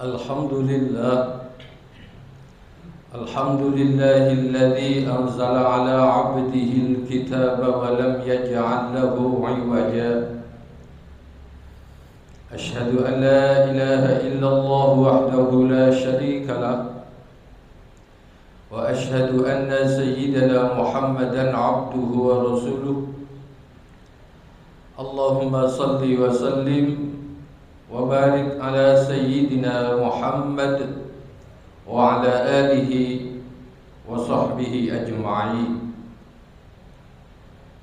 Alhamdulillah, alhamdulillahilladzi anzala ala 'abdihil kitaba wa lam yaj'al lahu 'iwaja. Asyhadu an la ilaha illallah wahdahu la syarika lah, wa asyhadu anna sayyidana Muhammadan 'abduhu wa rasuluh. Allahumma salli wa sallim wa barik ala sayyidina Muhammad wa ala alihi wa sahbihi ajma'in.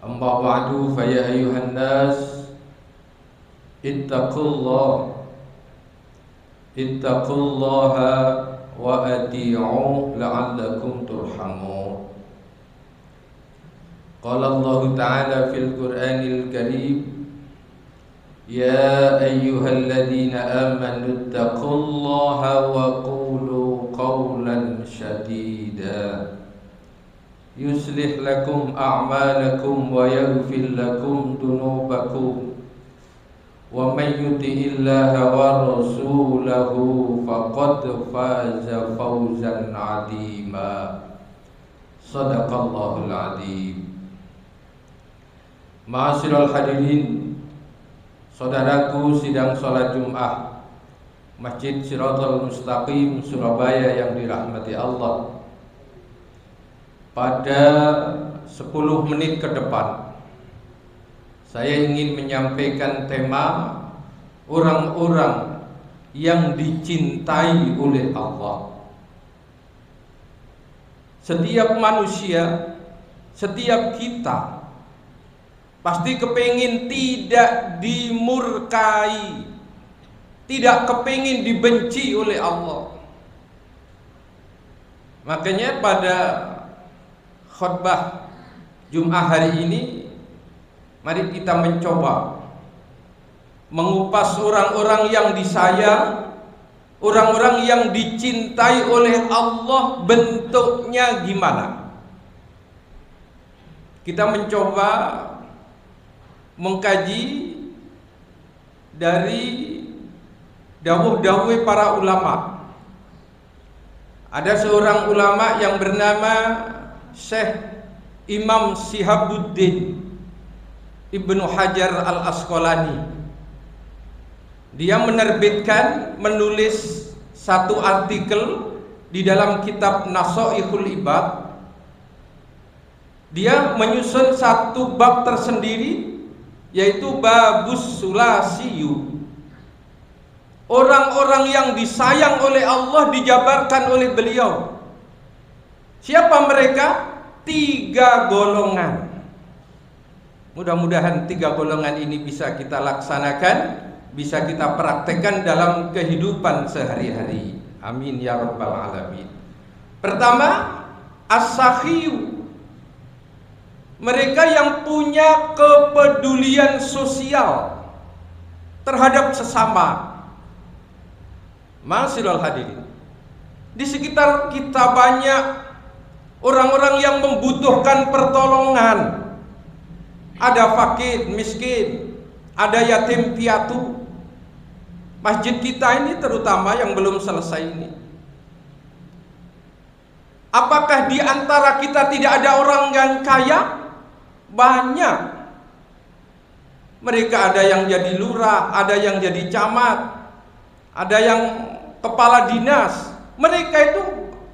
Amma ba'du, fa ya ayyuhan nas ittaqullaha wa ati'u la'allakum turhamun. Qala Allah Ta'ala fil Qur'anil Karim, يا أيها الذين آمنوا اتقوا الله وقولوا قولا سديدا يصلح لكم أعمالكم ويغفر لكم ذنوبكم ومن يطع الله ورسوله فقد فاز فوزا عظيما صدق الله العظيم. Ma'asyiral hadirin, saudaraku sidang sholat Jum'ah Masjid Shiratal Mustaqim Surabaya yang dirahmati Allah. Pada 10 menit ke depan saya ingin menyampaikan tema orang-orang yang dicintai oleh Allah. Setiap manusia, setiap kita pasti kepingin tidak dimurkai, tidak kepingin dibenci oleh Allah. Makanya pada khutbah Jum'ah hari ini, mari kita mencoba mengupas orang-orang yang disayang, orang-orang yang dicintai oleh Allah, bentuknya gimana. Kita mencoba mengkaji dari dawuh-dawuh para ulama. Ada seorang ulama yang bernama Syekh Imam Shihabuddin Ibnu Hajar Al-Asqalani. Dia menulis satu artikel di dalam kitab Nashaihul Ibad. Dia menyusun satu bab tersendiri, yaitu babus sulasiyu. Orang-orang yang disayang oleh Allah dijabarkan oleh beliau. Siapa mereka? 3 golongan. Mudah-mudahan 3 golongan ini bisa kita laksanakan, bisa kita praktekkan dalam kehidupan sehari-hari. Amin ya rabbal alamin. Pertama, as-sakhiyu. Mereka yang punya kepedulian sosial terhadap sesama. Ma'asyiral hadirin, di sekitar kita banyak orang-orang yang membutuhkan pertolongan. Ada fakir, miskin, ada yatim piatu. Masjid kita ini terutama yang belum selesai ini, apakah di antara kita tidak ada orang yang kaya? Banyak. Mereka ada yang jadi lurah, ada yang jadi camat, ada yang kepala dinas. Mereka itu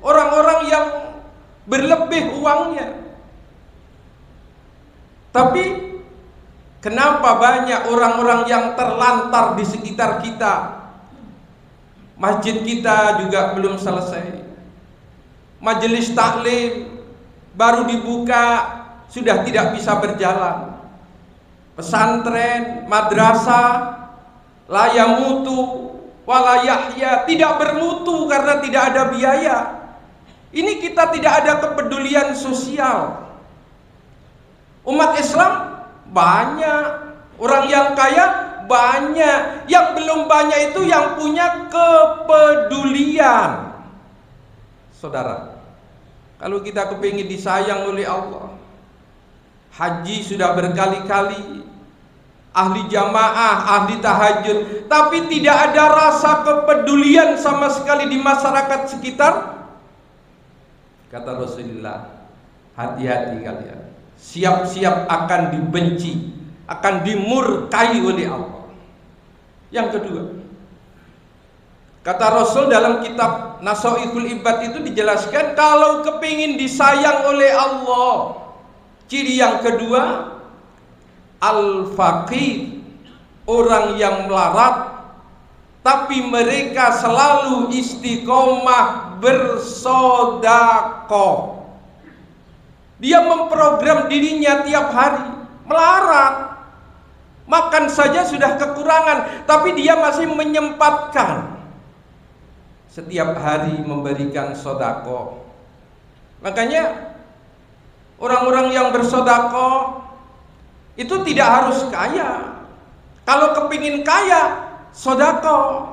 orang-orang yang berlebih uangnya. Tapi kenapa banyak orang-orang yang terlantar di sekitar kita? Masjid kita juga belum selesai. Majelis taklim baru dibuka, sudah tidak bisa berjalan. Pesantren, madrasah la yamutu wala yahya, tidak bermutu karena tidak ada biaya. Ini kita tidak ada kepedulian sosial. Umat Islam banyak, orang yang kaya banyak, yang belum banyak itu yang punya kepedulian. Saudara, kalau kita kepingin disayang oleh Allah, haji sudah berkali-kali, ahli jamaah, ahli tahajud, tapi tidak ada rasa kepedulian sama sekali di masyarakat sekitar, kata Rasulullah, hati-hati kalian, siap-siap akan dibenci, akan dimurkai oleh Allah. Yang kedua, kata Rasul dalam kitab Nasaihul Ibad itu dijelaskan, kalau kepingin disayang oleh Allah, ciri yang kedua, al-faqir, orang yang melarat tapi mereka selalu istiqomah bersedekah. Dia memprogram dirinya tiap hari, melarat, makan saja sudah kekurangan, tapi dia masih menyempatkan setiap hari memberikan sedekah. Makanya orang-orang yang bersedekah itu tidak harus kaya. Kalau kepingin kaya, sedekah,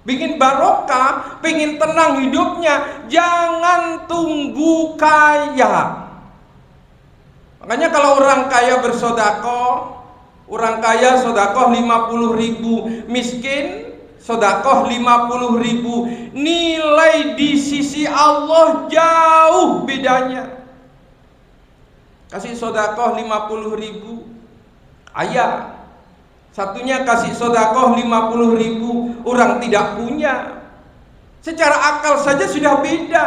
bikin barokah, pingin tenang hidupnya, jangan tunggu kaya. Makanya kalau orang kaya bersedekah, orang kaya sedekah 50.000, miskin sedekah 50.000, nilai di sisi Allah jauh bedanya. Kasih sedekah 50.000, kaya. Satunya kasih sedekah 50.000, orang tidak punya. Secara akal saja sudah beda.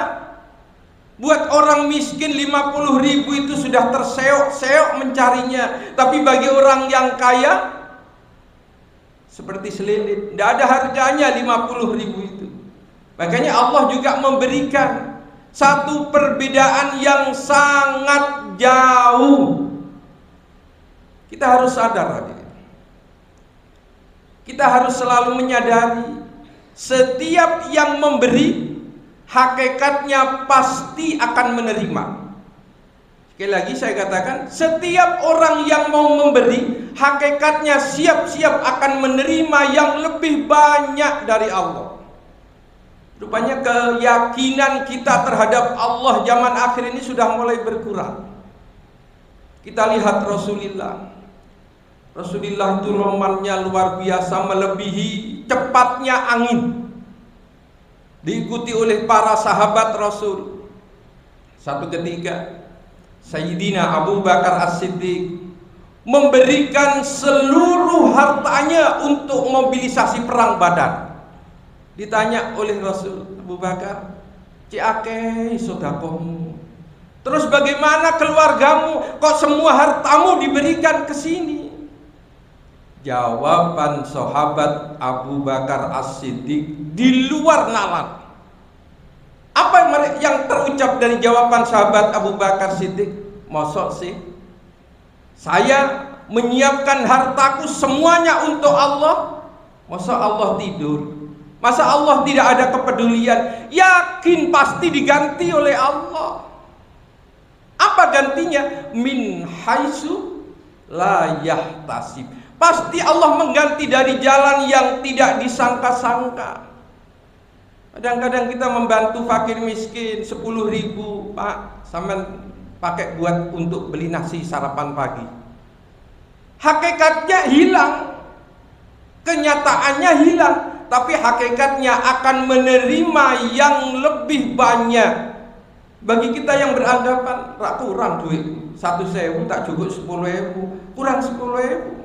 Buat orang miskin 50.000 itu sudah terseok-seok mencarinya, tapi bagi orang yang kaya seperti selilit, tidak ada harganya 50.000 itu. Makanya Allah juga memberikan satu perbedaan yang sangat jauh. Kita harus sadar, hadirin. Kita harus selalu menyadari, setiap yang memberi hakikatnya pasti akan menerima. Sekali lagi saya katakan, setiap orang yang mau memberi hakikatnya siap-siap akan menerima yang lebih banyak dari Allah. Rupanya keyakinan kita terhadap Allah zaman akhir ini sudah mulai berkurang. Kita lihat Rasulullah itu romannya luar biasa, melebihi cepatnya angin. Diikuti oleh para sahabat Rasul. Satu ketika Sayyidina Abu Bakar As-Siddiq memberikan seluruh hartanya untuk mobilisasi perang Badar. Ditanya oleh Rasul, Abu Bakar, "Ciake sedekahmu. Terus bagaimana keluargamu? Kok semua hartamu diberikan ke sini?" Jawaban sahabat Abu Bakar As-Siddiq di luar nalar. Apa yang terucap dari jawaban sahabat Abu Bakar Siddiq? Mosok sih saya menyiapkan hartaku semuanya untuk Allah? Masa Allah tidur? Masa Allah tidak ada kepedulian? Yakin pasti diganti oleh Allah. Apa gantinya? Min haitsu la yahtasib. Pasti Allah mengganti dari jalan yang tidak disangka-sangka. Kadang-kadang kita membantu fakir miskin 10.000, Pak, sampean pakai buat untuk beli nasi sarapan pagi. Hakikatnya hilang, kenyataannya hilang, tapi hakikatnya akan menerima yang lebih banyak. Bagi kita yang beranggapan kurang duit 1.000, tak cukup 10.000, kurang 10.000.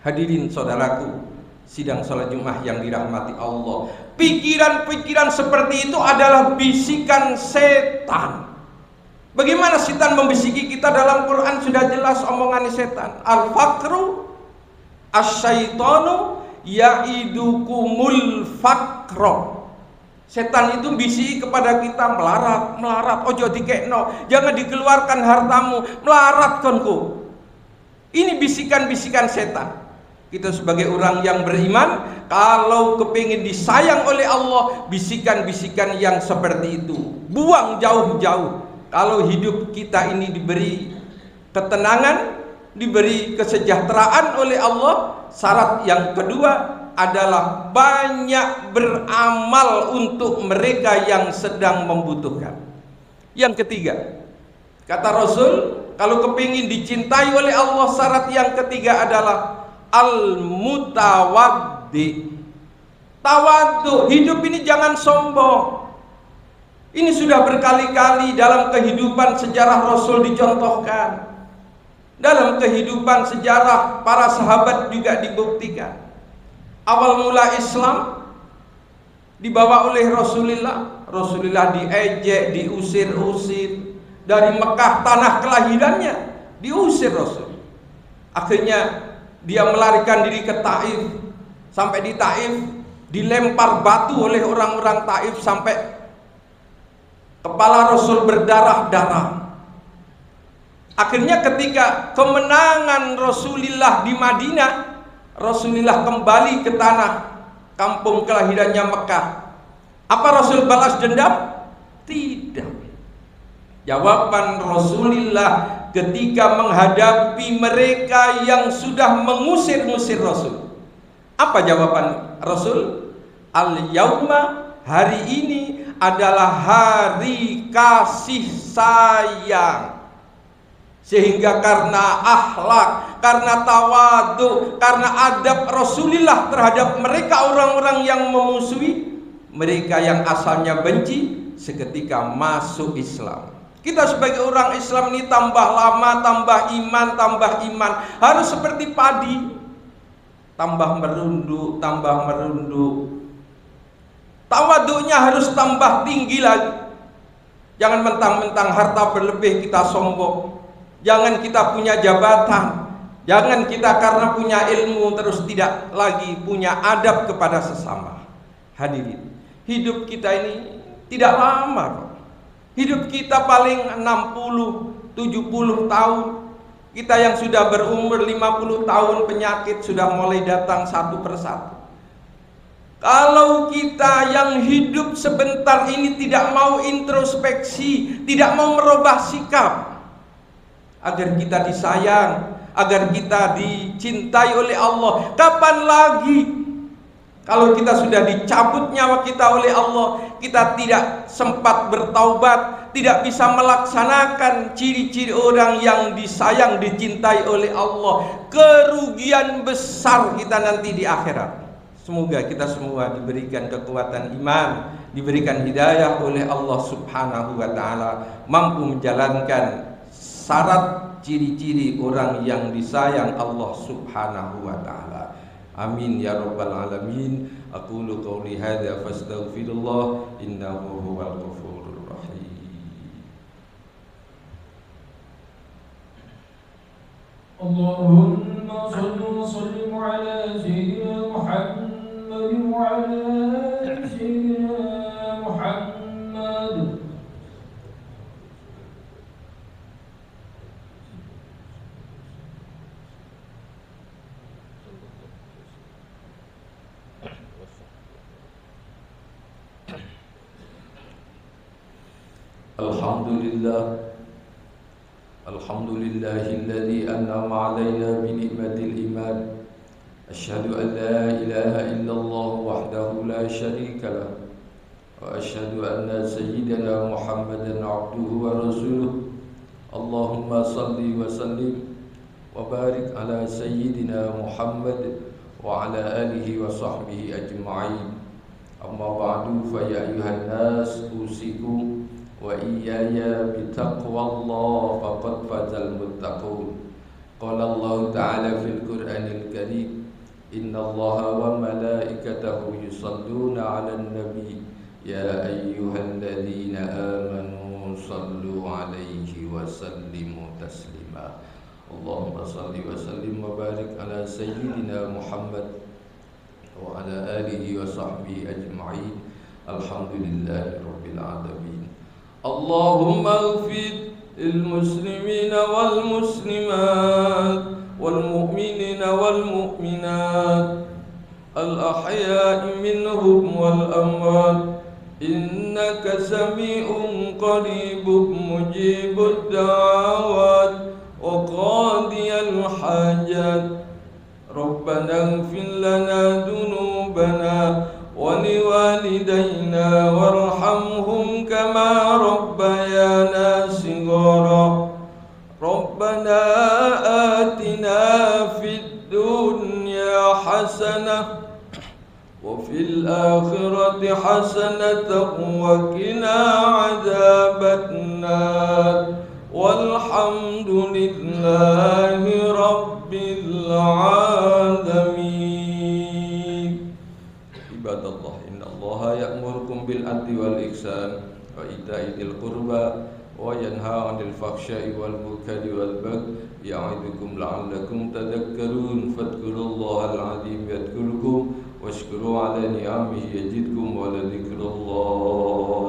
Hadirin saudaraku, sidang salat Jumat yang dirahmati Allah, pikiran-pikiran seperti itu adalah bisikan setan. Bagaimana setan membisiki kita? Dalam Quran sudah jelas omongan setan. Al-faqru asyaitanu ya'idukumul faqra. Setan itu bisiki kepada kita, melarat, ojo dikekno, jangan dikeluarkan hartamu, melarat konku. Ini bisikan-bisikan setan. Kita sebagai orang yang beriman, kalau kepingin disayang oleh Allah, bisikan-bisikan yang seperti itu buang jauh-jauh. Kalau hidup kita ini diberi ketenangan, diberi kesejahteraan oleh Allah, syarat yang kedua adalah banyak beramal untuk mereka yang sedang membutuhkan. Yang ketiga, kata Rasul, kalau kepingin dicintai oleh Allah, syarat yang ketiga adalah al-mutawaddi. Tawadhu, hidup ini jangan sombong. Ini sudah berkali-kali dalam kehidupan sejarah Rasul dicontohkan. Dalam kehidupan sejarah para sahabat juga dibuktikan. Awal mula Islam dibawa oleh Rasulullah. Rasulullah diejek, diusir-usir dari Mekah, tanah kelahirannya, diusir Rasul. Akhirnya dia melarikan diri ke Taif. Sampai di Taif dilempar batu oleh orang-orang Taif sampai kepala Rasul berdarah-darah. Akhirnya ketika kemenangan Rasulullah di Madinah, Rasulullah kembali ke tanah kampung kelahirannya Mekah. Apa Rasul balas dendam? Tidak. Jawaban Rasulullah ketika menghadapi mereka yang sudah mengusir-ngusir Rasul, apa jawaban Rasul? Al-yauma, hari ini adalah hari kasih sayang. Sehingga karena akhlak, karena tawadhu, karena adab Rasulullah terhadap mereka orang-orang yang memusuhi, mereka yang asalnya benci, seketika masuk Islam. Kita sebagai orang Islam ini tambah lama, tambah iman, harus seperti padi, tambah merunduk, tawadhunya harus tambah tinggi lagi. Jangan mentang-mentang harta berlebih kita sombong. Jangan kita punya jabatan, jangan kita karena punya ilmu terus tidak lagi punya adab kepada sesama. Hadirin, hidup kita ini tidak lama kok. Hidup kita paling 60-70 tahun. Kita yang sudah berumur 50 tahun, penyakit sudah mulai datang satu persatu. Kalau kita yang hidup sebentar ini tidak mau introspeksi, tidak mau merubah sikap agar kita disayang, agar kita dicintai oleh Allah, kapan lagi kalau kita sudah dicabut nyawa kita oleh Allah, kita tidak sempat bertaubat, tidak bisa melaksanakan ciri-ciri orang yang disayang, dicintai oleh Allah, kerugian besar kita nanti di akhirat. Semoga kita semua diberikan kekuatan iman, diberikan hidayah oleh Allah Subhanahu wa ta'ala, mampu menjalankan syarat ciri-ciri orang yang disayang Allah Subhanahu wa ta'ala. Amin ya rabbal alamin. Aqulu qawli hadza fastaghfirullah innahu huwal ghafurur rahim. Allahumma salli wa sallim ala sayyidina Muhammad wa ala ali sayyidina Muhammad. Alhamdulillahilladzi an'ama 'alaina bi ni'matil iman. Asyhadu an la ilaha illallah wahdahu la syarika lah. Wa asyhadu anna sayyidana Muhammadan 'abduhu wa rasuluh. Allahumma salli wa sallim wa barik ala sayyidina Muhammad wa ala alihi wa sahbihi ajma'in. Amma ba'du, fa ya ayyuhan nas usikum wa iyaya bitaqwallah faqad fazal muttaqun. Qala Allah ta'ala fil Qur'anil Karim, innallaha wa malaikatahu yusalluna 'alan nabi ya ayyuhalladzina amanu sallu 'alaihi wa sallimu taslima. Allahumma salli wa sallim wa barik ala sayyidina Muhammad wa ala alihi wa sahbihi ajma'in. Alhamdulillahi rabbil alamin. Allahumma ighfir lil muslimina wal muslimat wal mu'minina wal mu'minat al ahya'i minhum wal amwat innaka sami'un qaribun mujibud da'awat wa qadiyal hajat. Rabbana ighfir lana dhunubana wa liwalidayna warhamhum kama rabbayana shighara. Rabbana atina fid dunya وفي الآخرة حسنة وقنا عذاب النار والحمد لله رب العالمين. عباد الله إن الله يأمركم بالعدل والإحسان وإيتاء ذي القربى وينهى عن الفحشاء والمنكر والبغي يعظكم لعلكم تذكرون فاذكروا الله العظيم يذكركم واشكروا على نعمه يزدكم ولذكر الله